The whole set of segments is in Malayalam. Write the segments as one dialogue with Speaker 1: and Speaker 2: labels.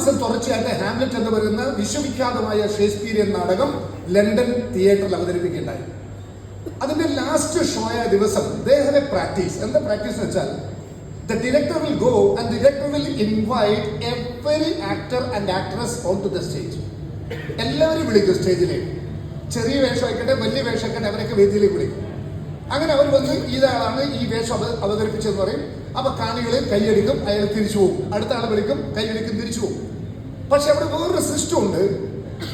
Speaker 1: മാസം തുടർച്ചയായിട്ട് ഹാംലെറ്റ് എന്ന് പറയുന്ന വിശ്വവിഖ്യാതമായ ഷേക്സ്പിയറിയൻ നാടകം ലണ്ടൻ തിയേറ്ററിൽ അവതരിപ്പിക്കുകയുണ്ടായി. അതിന്റെ ലാസ്റ്റ് ഷോയ ദിവസം പ്രാക്ടീസ്. എന്താ പ്രാക്ടീസ് എന്ന് വെച്ചാൽ, the director will go and the director will invite every actor and actress onto the stage. എല്ലാവരും വിളിക്കും സ്റ്റേജിലേക്ക്. ചെറിയ വേഷം ആയിക്കട്ടെ വലിയ വേഷം ആയിക്കട്ടെ അവരൊക്കെ വേദിയിലേക്ക് വിളിക്കും. അങ്ങനെ അവർ വന്ന് ഇതാണ് ഈ വേഷം അവതരിപ്പിച്ചെന്ന് പറയും. അപ്പൊ കാണികൾ കൈയടിക്കും, അയാൾ തിരിച്ചു പോകും. അടുത്ത ആൾ വിളിക്കും, കൈയടിക്കും, തിരിച്ചു പോകും. പക്ഷെ അവിടെ വേറൊരു സിസ്റ്റം ഉണ്ട്.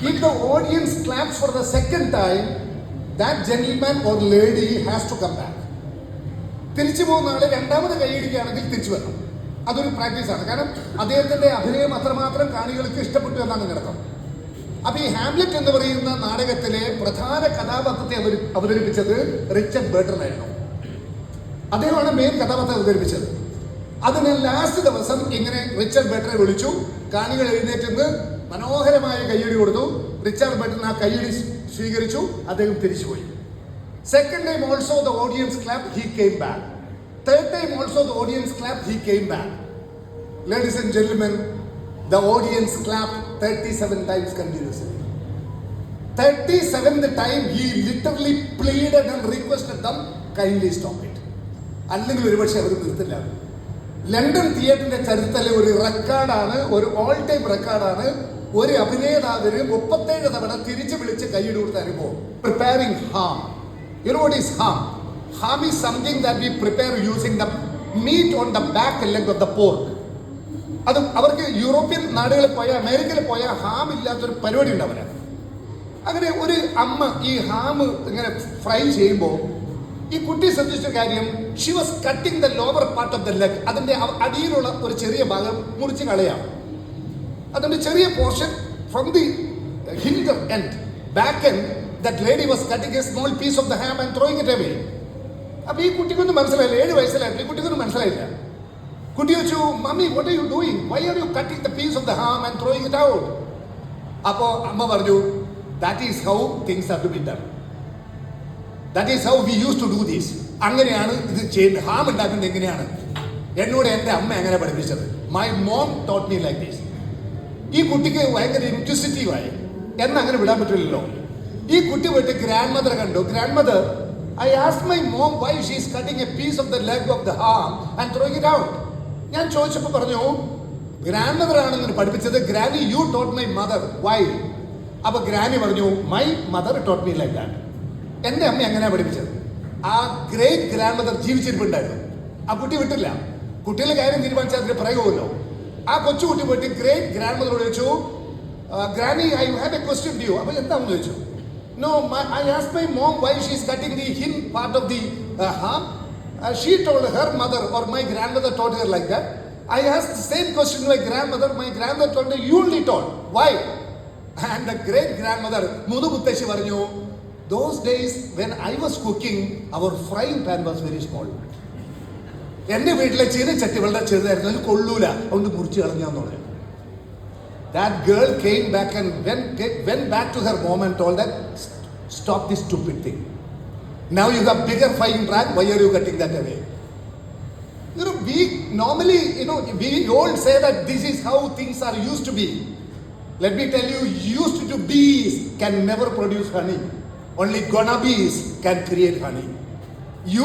Speaker 1: if the audience claps for the second time, that gentleman or lady has to come back. തിരിച്ചു പോകുന്ന ആള് രണ്ടാമത് കൈയടിക്കുകയാണെങ്കിൽ തിരിച്ചു വരണം. അതൊരു പ്രാക്ടീസാണ്. കാരണം അദ്ദേഹത്തിന്റെ അഭിനയം അത്രമാത്രം കാണികൾക്ക് ഇഷ്ടപ്പെട്ടു എന്നാണ് ഇതിനർത്ഥം. അപ്പൊ ഈ ഹാംലെറ്റ് എന്ന് പറയുന്ന നാടകത്തിലെ പ്രധാന കഥാപാത്രത്തെ അവതരിപ്പിച്ചത് റിച്ചർഡ് ബർട്ടൺ ആയിരുന്നു. അദ്ദേഹമാണ് മെയിൻ കഥാപാത്രം അവതരിപ്പിച്ചത്. അതിന് ലാസ്റ്റ് ദിവസം ഇങ്ങനെ റിച്ചർഡ് ബർട്ടനെ വിളിച്ചു. കാണികൾ എഴുന്നേറ്റ് മനോഹരമായ കയ്യടി കൊടുത്തു. റിച്ചർഡ് ബർട്ടൺ ആ കയ്യടി സ്വീകരിച്ചു. അദ്ദേഹം തിരിച്ചുപോയി. Second time also the audience clapped, he came back. Third time also the audience clapped, he came back. Ladies and gentlemen, the audience clapped 37 times continuously. 37th time he literally pleaded and requested them, kindly stop it. അല്ലെങ്കിൽ ഒരുപക്ഷെ അവർ നിർത്തില്ല. ലണ്ടൻ തിയേറ്ററിന്റെ ചരിത്രത്തിലെ ഒരു റെക്കോർഡാണ്, ഒരു ഓൾ ടൈം റെക്കോർഡാണ്. ഒരു അഭിനേതാവിന് 37 തവണ തിരിച്ചു വിളിച്ച് കൈയ്യടി കൊടുത്ത അനുഭവം. Preparing ham. You know what is ham? Ham is something that we prepare using the meat on the back leg of the pork. അത് അവർക്ക് യൂറോപ്യൻ നാടുകളിൽ പോയ അമേരിക്കയിൽ പോയ ഹാം ഇല്ലാത്തൊരു പരിപാടി ഉണ്ട് അവര്. അങ്ങനെ ഒരു അമ്മ ഈ ഹാം ഇങ്ങനെ ഫ്രൈ ചെയ്യുമ്പോൾ ഈ കുട്ടി ശ്രദ്ധിച്ച കാര്യം, she was cutting the lower part of the leg. അതിന്റെ അടിയിലുള്ള ഒരു ചെറിയ ഭാഗം മുറിച്ച് കളയാം. അതിന്റെ ചെറിയ portion from the hinder end, back end, that lady was cutting a small piece of the ham and throwing it away. അപ്പോൾ ഈ കുട്ടിക്കൊന്നും മനസ്സിലായില്ല. 7 വയസ്സിലായിരുന്നു. ഈ കുട്ടിക്കൊന്നും മനസ്സിലായില്ല. കുട്ടി ചോദിച്ചു, mummy what are you doing? Why are you cutting the piece of the ham and throwing it out? അപ്പോൾ അമ്മ പറഞ്ഞു, that is how things have to be done. That is how we used to do this. അങ്ങനെയാണ് ഇത് ചെയ്യുന്നത്. ഹാം ഉണ്ടാക്കുന്നത് എങ്ങനെയാണ്? എന്നോട് എൻ്റെ അമ്മ എങ്ങനെ പഠിപ്പിച്ചത്. My mom taught me like this. ഈ കുട്ടിക്ക് ഭയങ്കര ഇൻക്വിസിറ്റീവായി. എന്നങ്ങനെ വിടാൻ പറ്റില്ലല്ലോ. ഈ കുട്ടി പോയിട്ട് ഗ്രാൻഡ് മദർ കണ്ടു. Grandmother, I asked my mom why she is cutting a piece of the leg of the ham and throwing it out. ഞാൻ ചോദിച്ചപ്പോൾ പറഞ്ഞു, ഗ്രാൻഡ് മദർ ആണെന്ന് പഠിപ്പിച്ചത്. Granny, you taught my mother why? അപ്പൊ ഗ്രാനി പറഞ്ഞു, my mother taught me like that. എന്റെ അമ്മ എങ്ങനെയാ പഠിപ്പിച്ചത്. ആ ഗ്രേറ്റ് ഗ്രാൻഡ് മദർ ജീവിച്ചിരിപ്പുണ്ടായിരുന്നു. ആ കുട്ടി വിട്ടില്ല. കുട്ടികളുടെ കാര്യം തീരുമാനിച്ചാൽ അതിന് പറയുമല്ലോ. ആ കൊച്ചുകുട്ടി പോയിട്ട് ഗ്രേറ്റ് ഗ്രാൻഡ് മദറോട് ചോദിച്ചു, granny, I have a question to you. അപ്പൊ എന്താണെന്ന് ചോദിച്ചു. No, I asked my mom why she is cutting the hind part of the ham. She told her mother, or my grandmother taught her like that. I asked the same question to my grandmother. My grandmother told her, you only taught. Why? And the great grandmother, Mudu Muttashi Varanyu, those days when I was cooking, our frying pan was very small. എൻ്റെ വീട്ടിലെ ചെറിയ ചട്ടി വളരെ ചെറുതായിരുന്നു. അതിൽ കൊള്ളൂല, അതുകൊണ്ട് മുറിച്ച് കളഞ്ഞാന്ന് പറഞ്ഞു. That girl came back and went back to her mom and told that, stop this stupid thing. Now you have bigger frying pan, why are you cutting that away? You know, we normally, we all say that this is how things are used to be. Let me tell you, used to bees can never produce honey. Only gonna bees can create honey.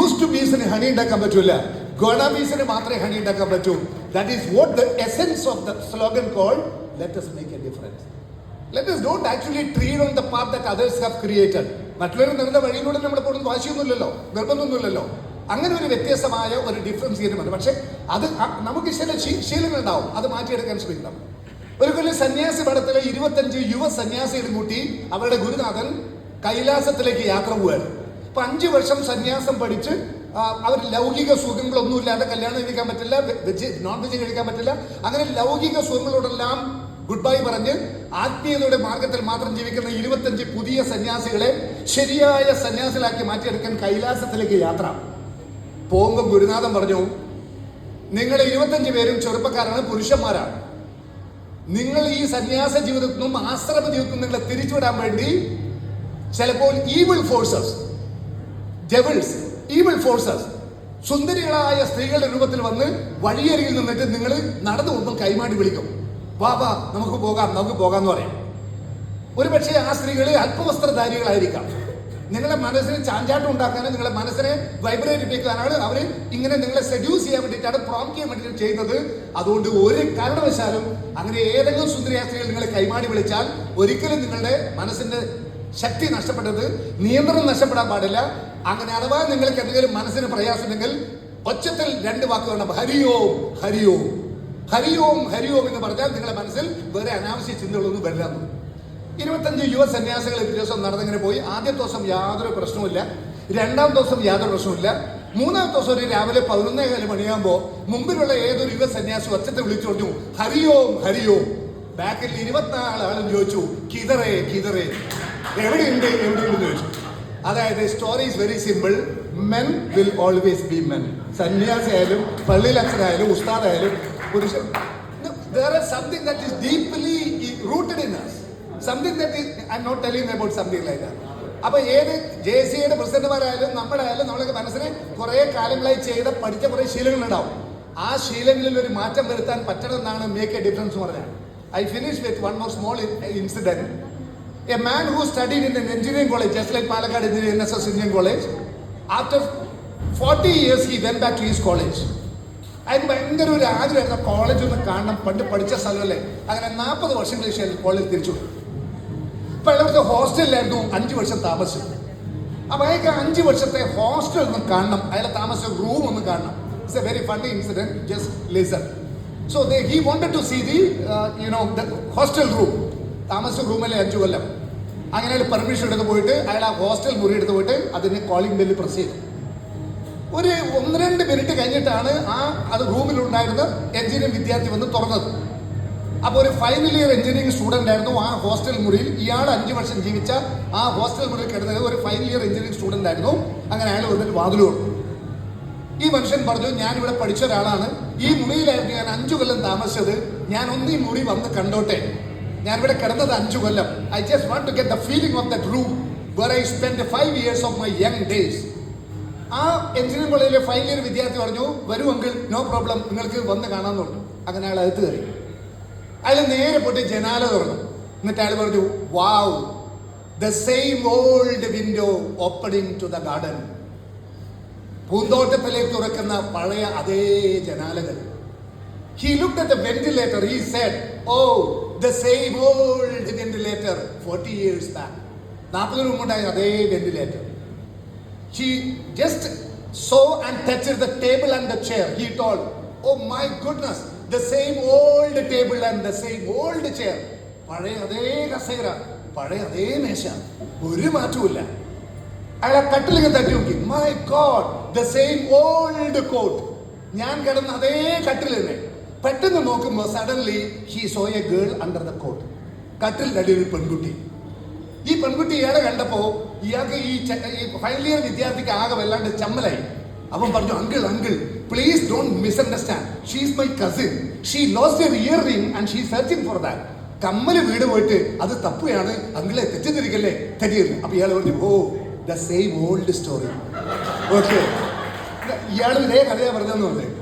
Speaker 1: Used to bees in honey ഉണ്ടാക്കാൻ പറ്റൂല. Gonna bees ന് മാത്രമേ honey ഉണ്ടാക്കാൻ പറ്റൂ. That is what the essence of the slogan called, let us make a difference. Let us don't actually tread on the path that others have created. മറ്റുള്ളവർ നിങ്ങളുടെ വഴിയിലൂടെ നമ്മൾ പോകുന്നത് വാശിയൊന്നുമില്ലല്ലോ, നിർബന്ധമൊന്നുമില്ലല്ലോ. അങ്ങനെ ഒരു വ്യത്യസ്തമായ ഒരു ഡിഫറൻസ് ചെയ്യുന്നുണ്ട്. പക്ഷെ അത് നമുക്ക് ചില ശീലങ്ങൾ ഉണ്ടാവും. അത് മാറ്റിയെടുക്കാൻ ശ്രമിക്കണം. ഒരു കൊല്ലം സന്യാസി മഠത്തിലെ 25 യുവ സന്യാസികളും കൂട്ടി അവരുടെ ഗുരുനാഥൻ കൈലാസത്തിലേക്ക് യാത്ര പോവുകയാണ്. അപ്പൊ 5 വർഷം സന്യാസം പഠിച്ച് അവർ ലൗകിക സുഖങ്ങളൊന്നുമില്ലാതെ കല്യാണം കഴിക്കാൻ പറ്റില്ല, നോൺ വെജ് കഴിക്കാൻ പറ്റില്ല. അങ്ങനെ ലൗകിക സുഖങ്ങളോടെല്ലാം ഗുഡ് ബൈ പറഞ്ഞ് ആത്മീയതയുടെ മാർഗത്തിൽ മാത്രം ജീവിക്കുന്ന 25 പുതിയ സന്യാസികളെ ശരിയായ സന്യാസികളാക്കി മാറ്റിയെടുക്കാൻ കൈലാസത്തിലേക്ക് യാത്ര പോകുമ്പോൾ ഗുരുനാഥൻ പറഞ്ഞു, നിങ്ങൾ 25 പേരും ചെറുപ്പക്കാരാണ്, പുരുഷന്മാരാണ്. നിങ്ങൾ ഈ സന്യാസ ജീവിതത്തിൽ നിന്നും ആശ്രമ ജീവിതത്തിൽ നിങ്ങളെ തിരിച്ചുവിടാൻ വേണ്ടി ചിലപ്പോൾ evil forces, devils, evil forces സുന്ദരികളായ സ്ത്രീകളുടെ രൂപത്തിൽ വന്ന് വഴിയരികിൽ നിന്നിട്ട് നിങ്ങൾ നടന്നു പോകുമ്പോൾ കൈമാടി വിളിക്കും. വാ വാ നമുക്ക് പോകാമെന്ന് പറയും. ഒരു പക്ഷേ ആ സ്ത്രീകൾ അല്പവസ്ത്രധാരികളായിരിക്കാം. നിങ്ങളുടെ മനസ്സിന് ചാഞ്ചാട്ടം ഉണ്ടാക്കാനും നിങ്ങളുടെ മനസ്സിനെ വൈബ്രേറ്റ് ചെയ്യിക്കാനാണ് അവർ ഇങ്ങനെ നിങ്ങളെ സെഡ്യൂസ് ചെയ്യാൻ വേണ്ടിയിട്ടാണ്, പ്രോംപ്റ്റ് ചെയ്യാൻ വേണ്ടിയിട്ട് ചെയ്യുന്നത്. അതുകൊണ്ട് ഒരു കാരണവശാലും അങ്ങനെ ഏതെങ്കിലും സുന്ദരിയാസ്ത്രീകൾ നിങ്ങളെ കൈമാടി വിളിച്ചാൽ ഒരിക്കലും നിങ്ങളുടെ മനസ്സിന്റെ ശക്തി നഷ്ടപ്പെട്ടത്, നിയന്ത്രണം നഷ്ടപ്പെടാൻ പാടില്ല. അങ്ങനെ അഥവാ നിങ്ങൾക്ക് എന്തെങ്കിലും മനസ്സിന് പ്രയാസമുണ്ടെങ്കിൽ ഒച്ചത്തിൽ 2 വാക്ക് വേണം: ഹരിയോം ഹരിയോം. ഹരിയോം ഹരിയോം എന്ന് പറഞ്ഞാൽ നിങ്ങളുടെ മനസ്സിൽ വേറെ അനാവശ്യ ചിന്തകളൊന്നും വരില്ല. 25 യുവ സന്യാസികൾ ദിവസം നടന്നിങ്ങനെ പോയി. ആദ്യത്തെ ദിവസം യാതൊരു പ്രശ്നവുമില്ല, 2ാം ദിവസം യാതൊരു പ്രശ്നവുമില്ല, 3ാം ദിവസം ഒരു രാവിലെ 11:15 മണിയാകുമ്പോൾ മുമ്പിലുള്ള ഏതൊരു യുവ സന്യാസി ഒച്ചത്തെ വിളിച്ചു പറഞ്ഞു ഹരിയോം ഹരിയോം. ബാക്കിൽ 24 ആളും ചോദിച്ചു കിതറേ കിതറേ, എവിടെയുണ്ട് ചോദിച്ചു. അതായത് story is very simple. Men will always be men. സന്യാസി ആയാലും പള്ളിയിൽ അച്ഛനായാലും ഉസ്താദായാലും പുരുഷൻ, there is something that is deeply rooted in us. Something that is, I'm not telling about something like that. അപ്പൊ ഏത് JCയുടെ പ്രസിഡന്റുമാരായാലും നമ്മളായാലും നമ്മളൊക്കെ മനസ്സിന് കുറെ കാലങ്ങളായി പഠിച്ച കുറെ ശീലങ്ങളുണ്ടാവും. ആ ശീലങ്ങളിൽ ഒരു മാറ്റം വരുത്താൻ പറ്റണമെന്നാണ് മേക്ക് എ ഡിഫറൻസ് പറഞ്ഞത്. I finish with one more small incident. A man who studied in an engineering college, just like Palakkad NSS Engineering College, after 40 years he went back to his college. അതിന് ഭയങ്കര ഒരു ആഗ്രഹമായിരുന്നു കോളേജ് ഒന്ന് കാണണം, പണ്ട് പഠിച്ച സ്ഥലമല്ലേ. അങ്ങനെ 40 വർഷങ്ങൾക്ക് ശേഷം കോളേജ് തിരിച്ചു. ഇപ്പൊ അവിടുത്തെ ഹോസ്റ്റലിലായിരുന്നു 5 വർഷം താമസിച്ചു. അപ്പൊ അയാൾക്ക് 5 വർഷത്തെ ഹോസ്റ്റൽ ഒന്ന് കാണണം, അയാളെ താമസിച്ച റൂം ഒന്ന് കാണണം. It's a very funny incident, just listen. So he wanted to see the the hostel room. താമസിച്ച റൂമിലെ 5 കൊല്ലം. അങ്ങനെ അയാൾ പെർമിഷൻ എടുത്ത് പോയിട്ട് അയാൾ ആ ഹോസ്റ്റൽ മുറി എടുത്ത് പോയിട്ട് അതിന് കോളിംഗ് ബെല്ല് പ്രസ് ചെയ്തു. ഒരു 1-2 മിനിറ്റ് കഴിഞ്ഞിട്ടാണ് അത് റൂമിലുണ്ടായിരുന്ന എഞ്ചിനീയറിംഗ് വിദ്യാർത്ഥി വന്ന് തുറന്നത്. അപ്പോൾ ഒരു ഫൈനൽ ഇയർ എഞ്ചിനീയറിംഗ് സ്റ്റുഡൻ്റ് ആയിരുന്നു ആ ഹോസ്റ്റൽ മുറിയിൽ. ഇയാൾ 5 വർഷം ജീവിച്ച ആ ഹോസ്റ്റൽ മുറിയിൽ കിടന്നത് ഒരു ഫൈനൽ ഇയർ എഞ്ചിനീയറിംഗ് സ്റ്റുഡൻ്റ് ആയിരുന്നു. അങ്ങനെ അയാൾ വന്നിട്ട് വാതിൽ തുറന്നു. ഈ മനുഷ്യൻ പറഞ്ഞു, ഞാനിവിടെ പഠിച്ച ഒരാളാണ്, ഈ മുറിയിലായിരുന്നു ഞാൻ 5 കൊല്ലം താമസിച്ചത്, ഞാൻ ഒന്ന് ഈ മുറി വന്ന് കണ്ടോട്ടെ. ഞാനിവിടെ കിടന്നത് 5 കൊല്ലം. I just want to get the feeling of that room where I spend 5 years of my young days. ആ എഞ്ചിനീയറിംഗ് കോളേജിലെ ഫൈനൽ ഇയർ വിദ്യാർത്ഥി പറഞ്ഞു, വരൂ അങ്കിൾ, നോ പ്രോബ്ലം, നിങ്ങൾക്ക് വന്ന് കാണാൻ പറഞ്ഞു. അങ്ങനെ അയാൾ അകത്ത് കയറി. അയാൾ നേരെ പോയിട്ട് ജനാല തുറന്നു. എന്നിട്ട് അയാൾ പറഞ്ഞു, wow, the same old window opening to the garden. പൂന്തോട്ടത്തിലേക്ക് തുറക്കുന്ന പഴയ അതേ ജനാലകൾ. He looked at the ventilator. He said, oh, the same old ventilator 40 years back. 40 മുമ്പുണ്ടായ അതേ ventilator. He just saw and touched the table and the chair. He told, oh my goodness, the same old table and the same old chair. പഴയ അതേ കസേര, പഴയ അതേ മേശ, ഒരു മാറ്റവുമില്ല. അയാളെ കട്ടിലിങ്ങനെ തട്ടി നോക്കി. My God, the same old cot. ഞാൻ കിടന്ന അതേ കട്ടിൽ തന്നെ. പെട്ടെന്ന് നോക്കുമ്പോൾ suddenly he saw a girl under the cot. കട്ടിലിൻ്റെ അടിയിൽ ഒരു പെൺകുട്ടി. ഈ പെൺകുട്ടി ഇയാളെ കണ്ടപ്പോ ഇയാൾക്ക് ഈ ഫൈനൽ ഇയർ വിദ്യാർത്ഥിക്ക് ആകെ വല്ലാണ്ട് ചമ്മലായി. അവൻ പറഞ്ഞു, uncle please don't misunderstand, she is my cousin, she lost a earring and she searching for that. കമ്മല് വീട് പോയിട്ട് അത് തപ്പുകയാണ്, അങ്കിളെ തെറ്റിദ്ധരിക്കല്ലേ, തെറ്റിയിരുന്നു. അപ്പൊ ഇയാൾ പറഞ്ഞു, oh, the same old story. Okay, ഇയാൾ ഇതേ കഥയാ പറഞ്ഞെന്ന് പറഞ്ഞു.